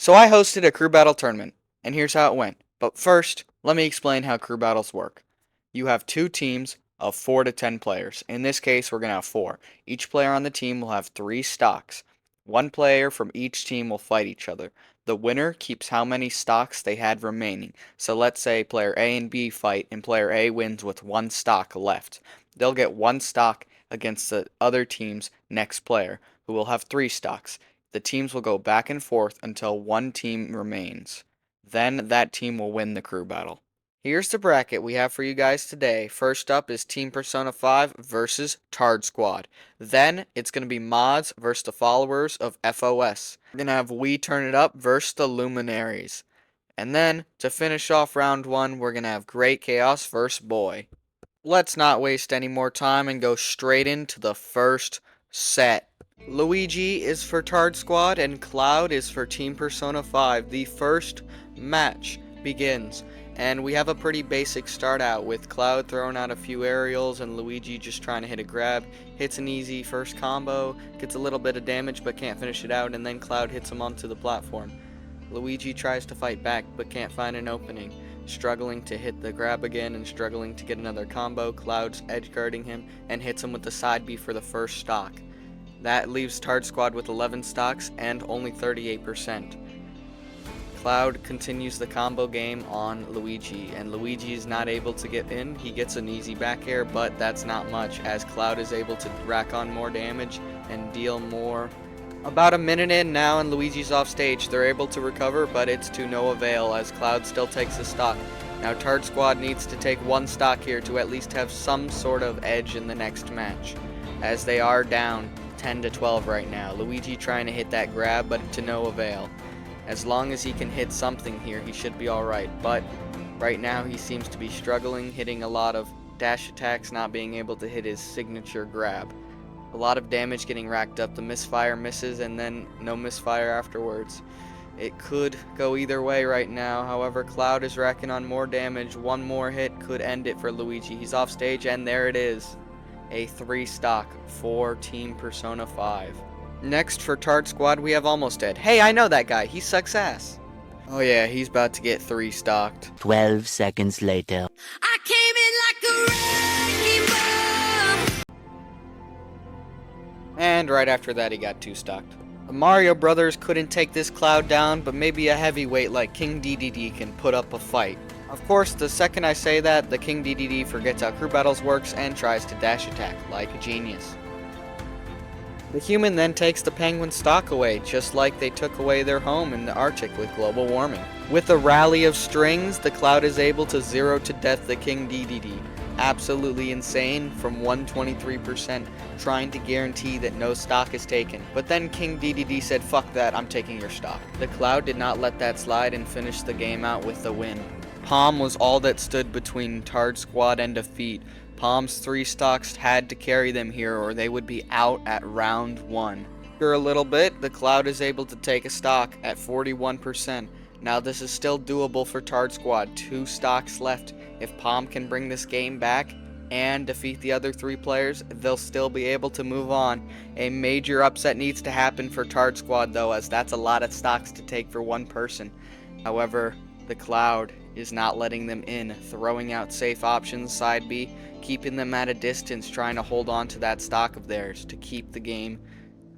So I hosted a crew battle tournament, and here's how it went. But first, let me explain how crew battles work. You have two teams of 4 to 10 players. In this case, we're going to have 4. Each player on the team will have 3 stocks. One player from each team will fight each other. The winner keeps how many stocks they had remaining. So let's say player A and B fight, and player A wins with 1 stock left. They'll get 1 stock against the other team's next player, who will have 3 stocks. The teams will go back and forth until one team remains. Then that team will win the crew battle. Here's the bracket we have for you guys today. First up is Team Persona 5 versus Tard Squad. Then it's going to be Mods versus the followers of FOS. We're going to have We Turn It Up versus the Luminaries. And then, to finish off round 1, we're going to have Great Chaos versus Boy. Let's not waste any more time and go straight into the first set. Luigi is for Tard Squad and Cloud is for Team Persona 5. The first match begins, and we have a pretty basic start out with Cloud throwing out a few aerials and Luigi just trying to hit a grab. Hits an easy first combo, gets a little bit of damage but can't finish it out, and then Cloud hits him onto the platform. Luigi tries to fight back but can't find an opening. Struggling to hit the grab again and struggling to get another combo. Cloud's edge guarding him and hits him with the side B for the first stock. That leaves Tard Squad with 11 stocks and only 38%. Cloud continues the combo game on Luigi, and Luigi is not able to get in. He gets an easy back air, but that's not much, as Cloud is able to rack on more damage and deal more. About a minute in now and Luigi's off stage. They're able to recover, but it's to no avail as Cloud still takes a stock. Now Tard Squad needs to take 1 stock here to at least have some sort of edge in the next match, as they are down 10 to 12 right now. Luigi trying to hit that grab, but to no avail. As long as he can hit something here, he should be alright, but right now he seems to be struggling, hitting a lot of dash attacks, not being able to hit his signature grab. A lot of damage getting racked up. The misfire misses and then no misfire afterwards. It could go either way right now. However, Cloud is racking on more damage. One more hit could end it for Luigi. He's off stage and there it is. A 3 stock for Team Persona 5. Next for Tard Squad we have Almost Dead. Hey, I know that guy. He sucks ass. Oh yeah, he's about to get 3 stocked. 12 seconds later. I came in like a wrecking ball. And right after that he got 2 stocked. The Mario Brothers couldn't take this Cloud down, but maybe a heavyweight like King DDD can put up a fight. Of course, the second I say that, the King DDD forgets how crew battles works and tries to dash attack like a genius. The human then takes the penguin stock away, just like they took away their home in the Arctic with global warming. With a rally of strings, the Cloud is able to 0 to death the King DDD. Absolutely insane from 123%, trying to guarantee that no stock is taken. But then King DDD said, "Fuck that, I'm taking your stock." The Cloud did not let that slide and finished the game out with the win. Palm was all that stood between Tard Squad and defeat. Palm's 3 stocks had to carry them here or they would be out at round 1. After a little bit, the Cloud is able to take a stock at 41%. Now this is still doable for Tard Squad. 2 stocks left. If Palm can bring this game back and defeat the other 3 players, they'll still be able to move on. A major upset needs to happen for Tard Squad though, as that's a lot of stocks to take for one person. However, the Cloud is not letting them in, throwing out safe options, side B, keeping them at a distance, trying to hold on to that stock of theirs to keep the game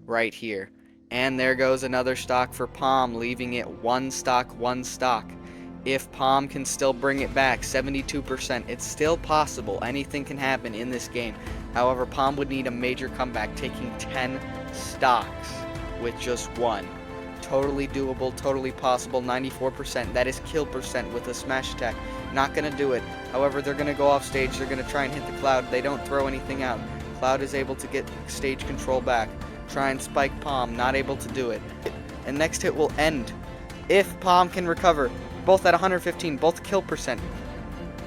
right here. And there goes another stock for Palm, leaving it 1 stock, 1 stock. If Palm can still bring it back, 72%, it's still possible. Anything can happen in this game. However, Palm would need a major comeback, taking 10 stocks with just 1. Totally doable, totally possible, 94%. That is kill percent with a smash attack. Not going to do it. However, they're going to go off stage. They're going to try and hit the Cloud. They don't throw anything out. Cloud is able to get stage control back. Try and spike Palm. Not able to do it. And next hit will end. If Palm can recover. Both at 115. Both kill percent.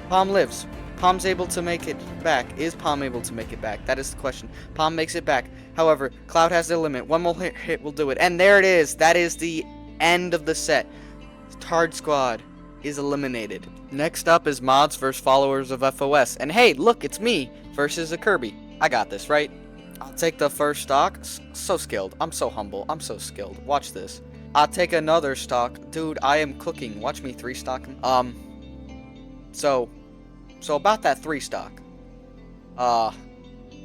Palm lives. Palm's able to make it back. Is Palm able to make it back? That is the question. Palm makes it back. However, Cloud has their limit. One more hit will do it. And there it is. That is the end of the set. Tard Squad is eliminated. Next up is Mods versus followers of FOS. And hey, look, it's me versus a Kirby. I got this, right? I'll take the first stock. So skilled. I'm so humble. I'm so skilled. Watch this. I'll take another stock. Dude, I am cooking. Watch me 3-stock him. So about that 3-stock.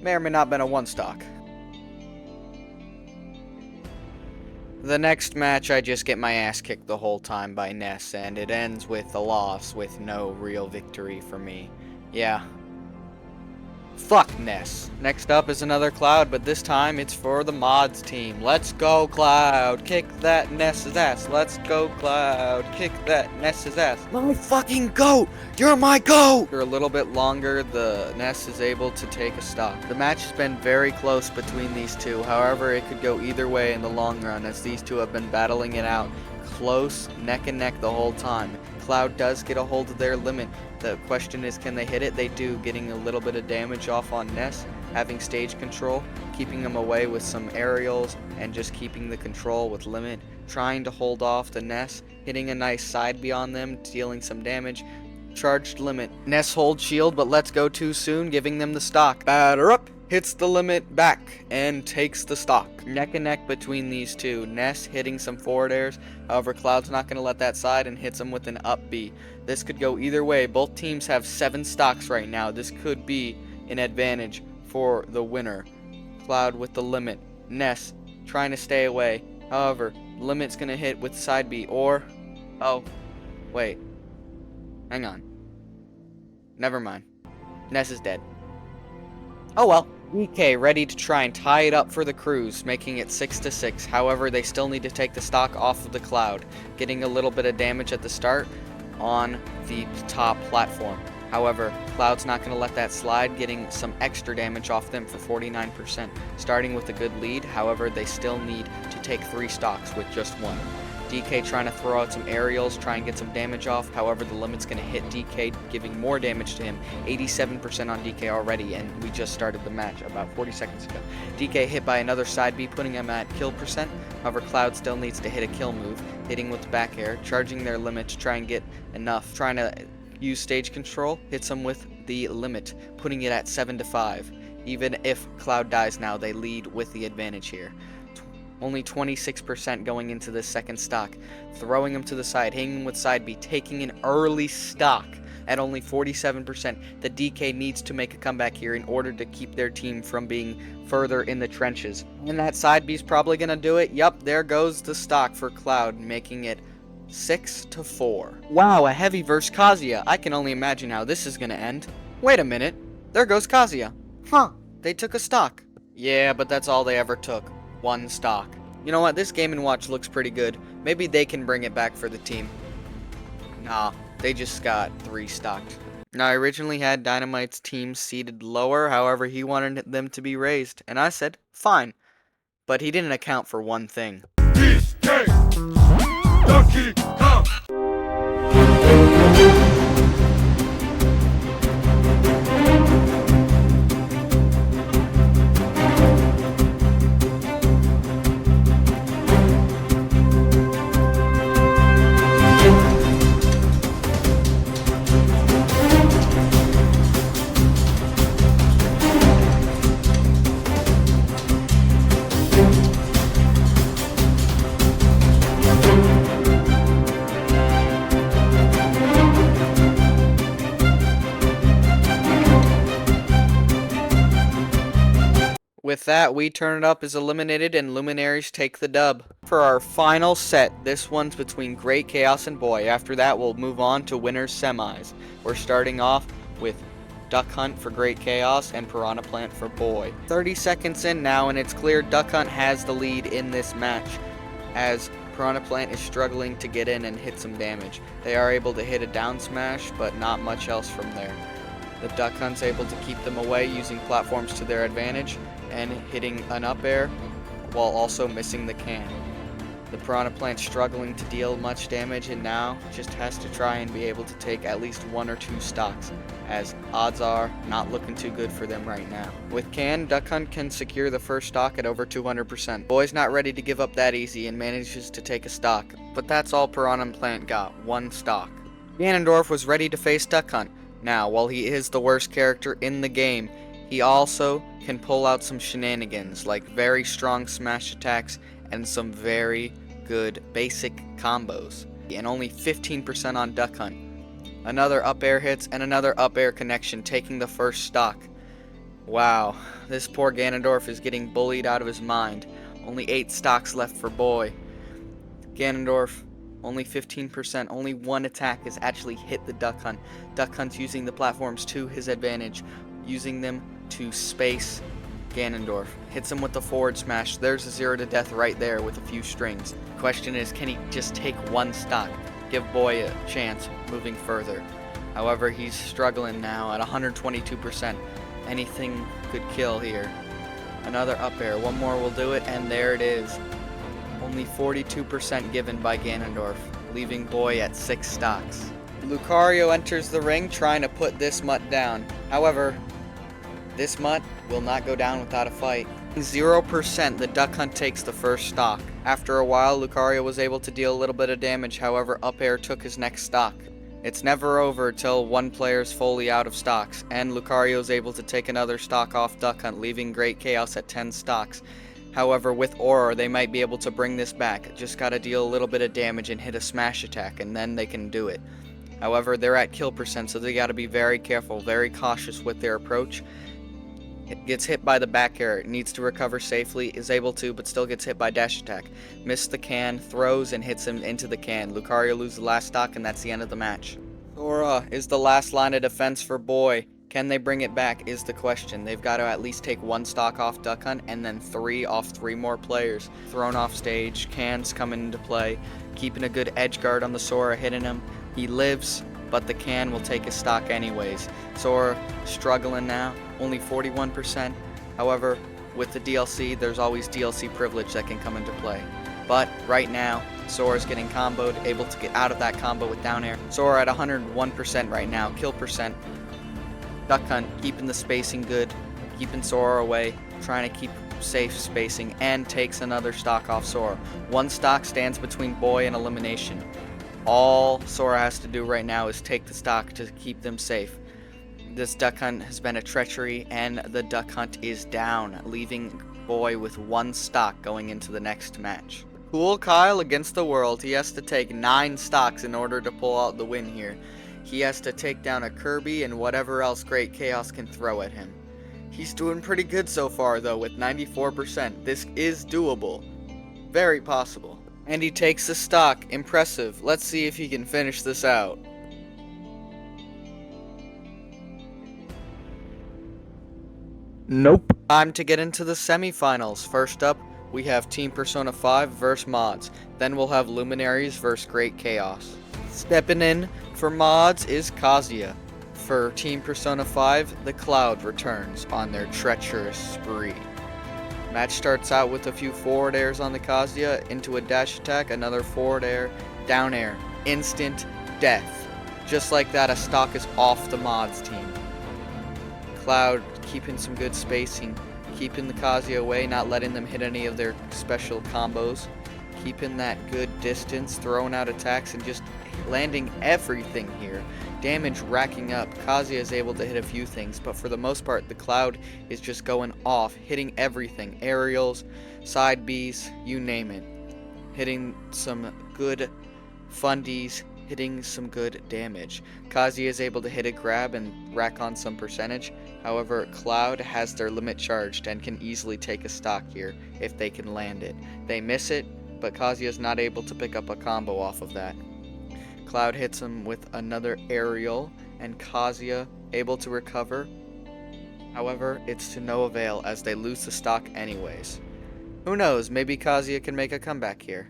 May or may not been a 1-stock. The next match, I just get my ass kicked the whole time by Ness, and it ends with a loss with no real victory for me. Yeah. Fuck Ness. Next up is another Cloud, but this time it's for the mods team. Let's go, Cloud. Kick that Ness's ass. Let's go, Cloud. Kick that Ness's ass. My fucking goat. You're my goat. For a little bit longer, the Ness is able to take a stock. The match has been very close between these two. However, it could go either way in the long run, as these two have been battling it out close, neck and neck the whole time. Cloud does get a hold of their limit. The question is, can they hit it? They do, getting a little bit of damage off on Ness, having stage control, keeping him away with some aerials, and just keeping the control with limit, trying to hold off the Ness, hitting a nice side beyond them, dealing some damage. Charged limit. Ness holds shield, but lets go too soon, giving them the stock. Batter up, hits the limit back, and takes the stock. Neck and neck between these two. Ness hitting some forward airs, however Cloud's not going to let that slide and hits him with an up B. This could go either way. Both teams have 7 stocks right now. This could be an advantage for the winner. Cloud with the limit. Ness trying to stay away. However, limit's going to hit with side B, or... Oh, wait. Hang on. Never mind. Ness is dead. Oh well. DK ready to try and tie it up for the Cruise, making it 6-6. However, they still need to take the stock off of the Cloud, getting a little bit of damage at the start on the top platform. However, Cloud's not going to let that slide, getting some extra damage off them for 49%, starting with a good lead. However, they still need to take 3 stocks with just 1. DK trying to throw out some aerials, try and get some damage off. However, the limit's going to hit DK, giving more damage to him. 87% on DK already, and we just started the match about 40 seconds ago. DK hit by another side B, putting him at kill percent. However, Cloud still needs to hit a kill move, hitting with back air, charging their limit to try and get enough. Trying to use stage control, hits him with the limit, putting it at 7-5. Even if Cloud dies now, they lead with the advantage here. Only 26% going into this second stock. Throwing him to the side, hanging with side B, taking an early stock at only 47%. The DK needs to make a comeback here in order to keep their team from being further in the trenches. And that side B's probably going to do it. Yup, there goes the stock for Cloud, making it 6-4. Wow, a heavy versus Kazuya. I can only imagine how this is going to end. Wait a minute. There goes Kazuya. Huh, they took a stock. Yeah, but that's all they ever took. 1 stock. You know what? This Game & Watch looks pretty good. Maybe they can bring it back for the team. Nah, they just got 3 stocked. Now, I originally had Dynamite's team seated lower. However, he wanted them to be raised. And I said, fine. But he didn't account for one thing. With that, We Turn It Up is eliminated and Luminaries take the dub. For our final set, this one's between Great Chaos and Boy. After that, we'll move on to winners semis. We're starting off with Duck Hunt for Great Chaos and Piranha Plant for Boy. 30 seconds in now, and it's clear Duck Hunt has the lead in this match, as Piranha Plant is struggling to get in and hit some damage. They are able to hit a down smash, but not much else from there. The Duck Hunt's able to keep them away using platforms to their advantage and hitting an up air while also missing the can. The Piranha Plant's struggling to deal much damage and now just has to try and be able to take at least 1 or 2 stocks, as odds are not looking too good for them right now. With can, Duck Hunt can secure the first stock at over 200%. Boy's not ready to give up that easy and manages to take a stock, but that's all Piranha Plant got, 1 stock. Ganondorf was ready to face Duck Hunt. Now, while he is the worst character in the game, he also can pull out some shenanigans, like very strong smash attacks and some very good basic combos, and only 15% on Duck Hunt. Another up air hits and another up air connection, taking the first stock. Wow, this poor Ganondorf is getting bullied out of his mind. Only 8 stocks left for Boy. Ganondorf, only 15%, only one attack has actually hit the Duck Hunt. Duck Hunt's using the platforms to his advantage, using them to space Ganondorf. Hits him with the forward smash. There's a 0 to death right there with a few strings. Question is, can he just take one stock? Give Boy a chance moving further. However, he's struggling now at 122%. Anything could kill here. Another up air. One more will do it, and there it is. Only 42% given by Ganondorf, leaving Boy at 6 stocks. Lucario enters the ring trying to put this mutt down. However, this mutt will not go down without a fight. 0%, the Duck Hunt takes the first stock. After a while, Lucario was able to deal a little bit of damage, however, up air took his next stock. It's never over till one player's fully out of stocks, and Lucario is able to take another stock off Duck Hunt, leaving Great Chaos at 10 stocks. However, with Aura, they might be able to bring this back. Just gotta deal a little bit of damage and hit a smash attack, and then they can do it. However, they're at kill percent, so they gotta be very careful, very cautious with their approach. It gets hit by the back air, needs to recover safely, is able to, but still gets hit by dash attack. Missed the can, throws, and hits him into the can. Lucario loses the last stock, and that's the end of the match. Sora is the last line of defense for Boy. Can they bring it back is the question. They've got to at least take 1 stock off Duck Hunt and then 3 off 3 more players. Thrown off stage, cans coming into play, keeping a good edge guard on the Sora, hitting him. He lives, but the can will take his stock anyways. Sora struggling now, only 41%. However, with the DLC, there's always DLC privilege that can come into play. But right now, Sora's getting comboed, able to get out of that combo with down air. Sora at 101% right now, kill percent. Duck Hunt keeping the spacing good, keeping Sora away, trying to keep safe spacing, and takes another stock off Sora. 1 stock stands between Boy and elimination. All Sora has to do right now is take the stock to keep them safe. This Duck Hunt has been a treachery, and the Duck Hunt is down, leaving Boy with 1 stock going into the next match. Cool Kyle against the world. He has to take 9 stocks in order to pull out the win here. He has to take down a Kirby and whatever else Great Chaos can throw at him. He's doing pretty good so far though, with 94%. This is doable. Very possible. And he takes the stock. Impressive. Let's see if he can finish this out. Nope. Time to get into the semifinals. First up, we have Team Persona 5 vs Mods. Then we'll have Luminaries vs Great Chaos. Stepping in for Mods is Kazuya. For Team Persona 5, the Cloud returns on their treacherous spree. Match starts out with a few forward airs on the Kazuya, into a dash attack, another forward air, down air, instant death. Just like that, a stock is off the Mods team. Cloud keeping some good spacing, keeping the Kazuya away, not letting them hit any of their special combos, keeping that good distance, throwing out attacks, and just landing everything here. Damage racking up. Kazuya is able to hit a few things, but for the most part, the Cloud is just going off, hitting everything. Aerials, side Bs, you name it. Hitting some good fundies, hitting some good damage. Kazuya is able to hit a grab and rack on some percentage. However, Cloud has their limit charged and can easily take a stock here if they can land it. They miss it, but Kazuya is not able to pick up a combo off of that. Cloud hits him with another aerial, and Kazuya able to recover. However, it's to no avail as they lose the stock anyways. Who knows, maybe Kazuya can make a comeback here.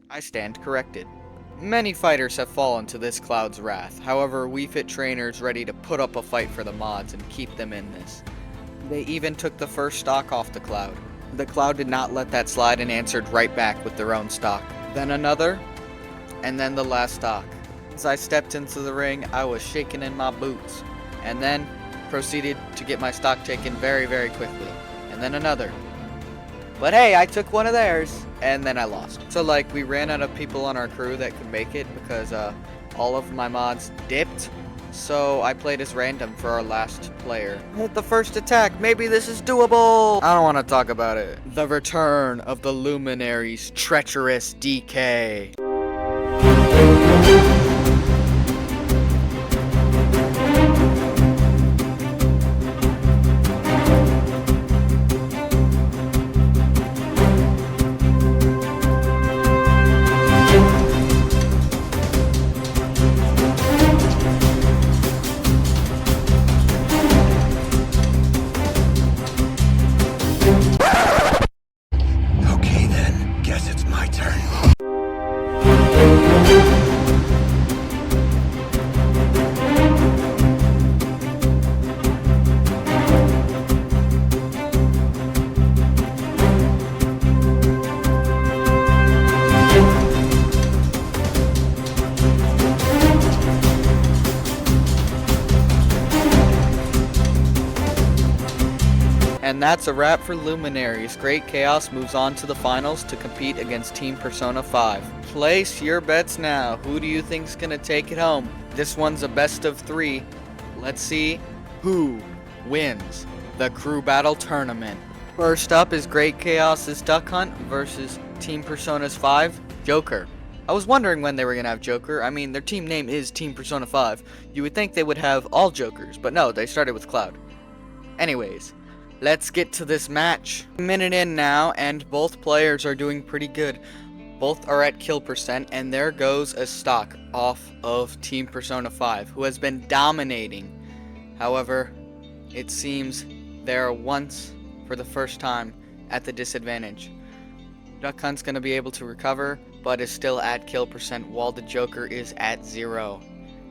I stand corrected. Many fighters have fallen to this Cloud's wrath. However, Wii Fit trainers ready to put up a fight for the Mods and keep them in this. They even took the first stock off the Cloud. The Cloud did not let that slide and answered right back with their own stock. Then another, and then the last stock. As I stepped into the ring, I was shaking in my boots, and then proceeded to get my stock taken very, very quickly. And then another. But hey, I took one of theirs, and then I lost. So like, we ran out of people on our crew that could make it because all of my mods dipped, so I played as random for our last player. Hit the first attack, maybe this is doable! I don't want to talk about it. The return of the Luminary's treacherous decay. Okay then, guess it's my turn. And that's a wrap for Luminaries. Great Chaos moves on to the finals to compete against Team Persona 5. Place your bets now. Who do you think's gonna take it home? This one's a best of 3. Let's see who wins the crew battle tournament. First up is Great Chaos's Duck Hunt versus Team Persona's 5, Joker. I was wondering when they were gonna have Joker. I mean, their team name is Team Persona 5. You would think they would have all Jokers, but no, they started with Cloud. Anyways, let's get to this match. A minute in now, and both players are doing pretty good. Both are at kill percent, and there goes a stock off of Team Persona 5, who has been dominating. However, it seems they are once, for the first time, at the disadvantage. Duck Hunt's going to be able to recover, but is still at kill percent, while the Joker is at 0.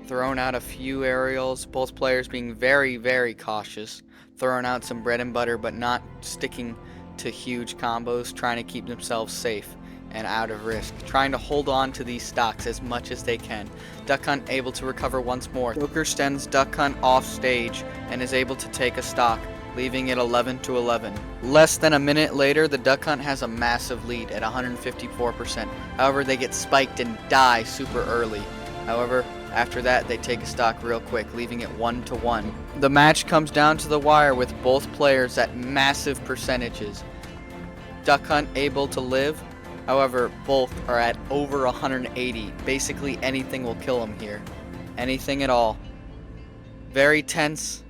Thrown out a few aerials, both players being very, very cautious. Throwing out some bread and butter, but not sticking to huge combos, trying to keep themselves safe and out of risk, trying to hold on to these stocks as much as they can. Duck Hunt able to recover once more. Joker sends Duck Hunt off stage and is able to take a stock, leaving it 11-11. Less than a minute later, the Duck Hunt has a massive lead at 154%. However, they get spiked and die super early. However, after that, they take a stock real quick, leaving it 1-1. The match comes down to the wire with both players at massive percentages. Duck Hunt able to live, however, both are at over 180. Basically, anything will kill him here. Anything at all. Very tense.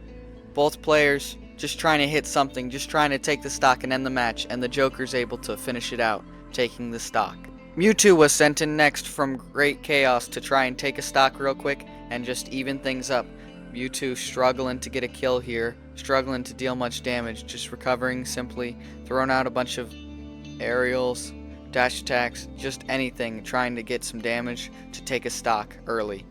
Both players just trying to hit something, just trying to take the stock and end the match, and the Joker's able to finish it out, taking the stock. Mewtwo was sent in next from Great Chaos to try and take a stock real quick and just even things up. Mewtwo struggling to get a kill here, struggling to deal much damage, just recovering simply, throwing out a bunch of aerials, dash attacks, just anything, trying to get some damage to take a stock early.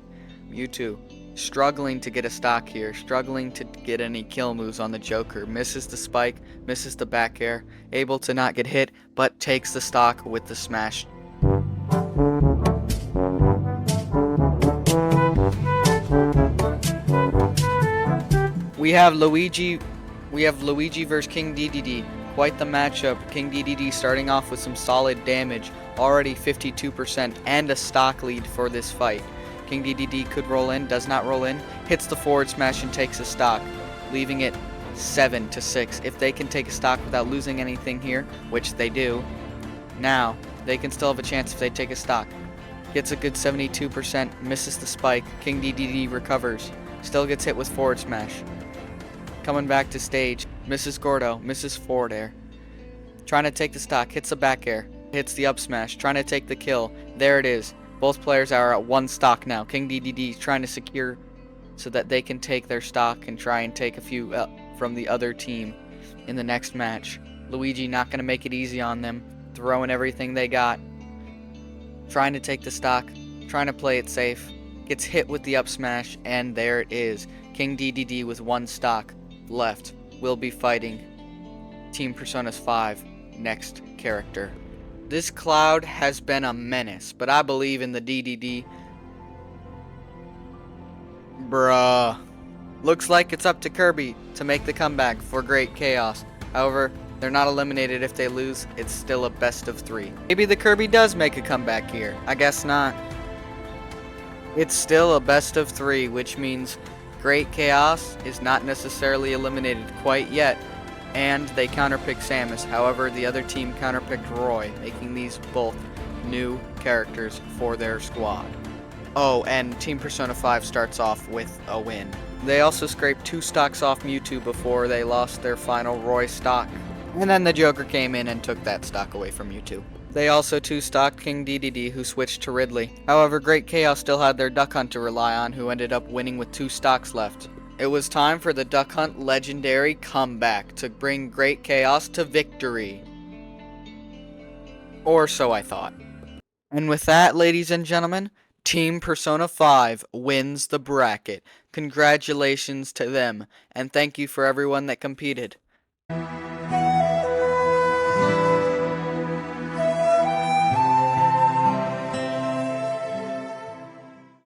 Mewtwo struggling to get a stock here, struggling to get any kill moves on the Joker, misses the spike, misses the back air, able to not get hit, but takes the stock with the smash. We have Luigi versus King DDD. Quite the matchup. King DDD starting off with some solid damage, already 52% and a stock lead for this fight. King DDD could roll in, does not roll in, hits the forward smash and takes a stock, leaving it 7-6. If they can take a stock without losing anything here, which they do, now they can still have a chance if they take a stock. Gets a good 72%, misses the spike. King DDD recovers, still gets hit with forward smash. Coming back to stage, misses Gordo, misses forward air. Trying to take the stock, hits the back air, hits the up smash, trying to take the kill. There it is. Both players are at 1 stock now. King DDD trying to secure so that they can take their stock and try and take a few from the other team in the next match. Luigi not going to make it easy on them, throwing everything they got. Trying to take the stock, trying to play it safe. Gets hit with the up smash, and there it is. King DDD with 1 stock left will be fighting Team Persona's 5 next character. This Cloud has been a menace, but I believe in the DDD. Bruh. Looks like it's up to Kirby to make the comeback for Great Chaos. However, they're not eliminated if they lose. It's still a best of 3. Maybe the Kirby does make a comeback here. I guess not. It's still a best of 3, which means Great Chaos is not necessarily eliminated quite yet, and they counterpicked Samus. However, the other team counterpicked Roy, making these both new characters for their squad. Oh, and Team Persona 5 starts off with a win. They also scraped 2 stocks off Mewtwo before they lost their final Roy stock. And then the Joker came in and took that stock away from Mewtwo. They also 2-stocked King DDD, who switched to Ridley. However, Great Chaos still had their Duck Hunt to rely on, who ended up winning with 2 stocks left. It was time for the Duck Hunt legendary comeback to bring Great Chaos to victory. Or so I thought. And with that, ladies and gentlemen, Team Persona 5 wins the bracket. Congratulations to them, and thank you for everyone that competed.